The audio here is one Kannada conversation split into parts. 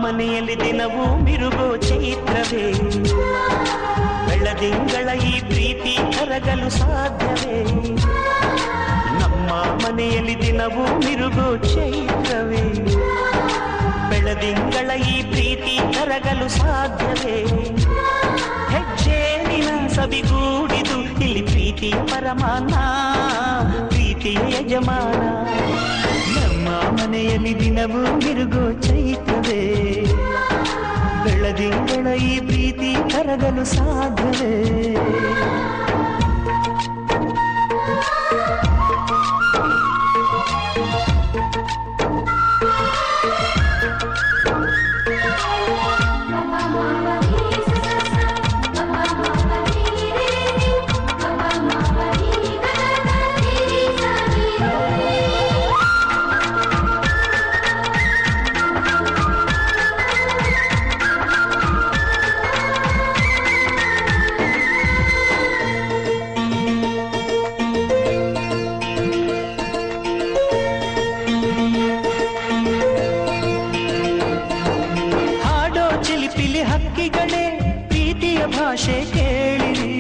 ಮನೆಯಲ್ಲಿ ದಿನವೂ ಮಿರುಗೋ ಚೈತ್ರವೇ, ಬೆಳದಿಂಗಳ ಈ ಪ್ರೀತಿ ಕರಗಲು ಸಾಧ್ಯವೇ? ನಮ್ಮ ಮನೆಯಲ್ಲಿ ದಿನವೂ ಮಿರುಗೋ ಚೈತ್ರವೇ, ಬೆಳದಿಂಗಳ ಈ ಪ್ರೀತಿ ಕರಗಲು ಸಾಧ್ಯವೇ? ಹೆಜ್ಜೇನಿನ ಸವಿಗೂಡಿದು ಇಲ್ಲಿ ಪ್ರೀತಿಯ ಪರಮಾನ, ಪ್ರೀತಿಯ ಯಜಮಾನ. ನಮ್ಮ ಮನೆಯಲ್ಲಿ ದಿನವೂ ಮಿರುಗೋ ಚೈತ್ರವೇ, ಬೆಳದಿಂಗಳ ಈ ಪ್ರೀತಿ ಕರಗಲು ಸಾಧ್ಯವೇ? ಹಕ್ಕಿಗಳೇ ಪ್ರೀತಿಯ ಭಾಷೆ ಕೇಳಿರಿ,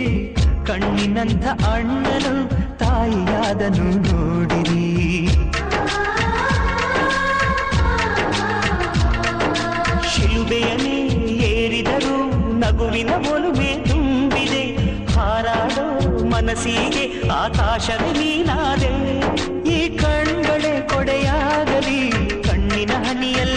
ಕಣ್ಣಿನಂಥ ಅಣ್ಣನು ತಾಯಿಯಾದನು ನೋಡಿರಿ. ಶಿಲುಬೆಯನೇ ಏರಿದರು ನಗುವಿನ ಒಲುಮೆ ತುಂಬಿದೆ, ಹಾರಾಡೋ ಮನಸ್ಸಿಗೆ ಆಕಾಶವೇ ನೀನಾದೆ. ಈ ಕಣ್ಗಳೇ ಕೊಡೆಯಾಗಲಿ, ಕಣ್ಣಿನ ಹನಿಯಲ್ಲಿ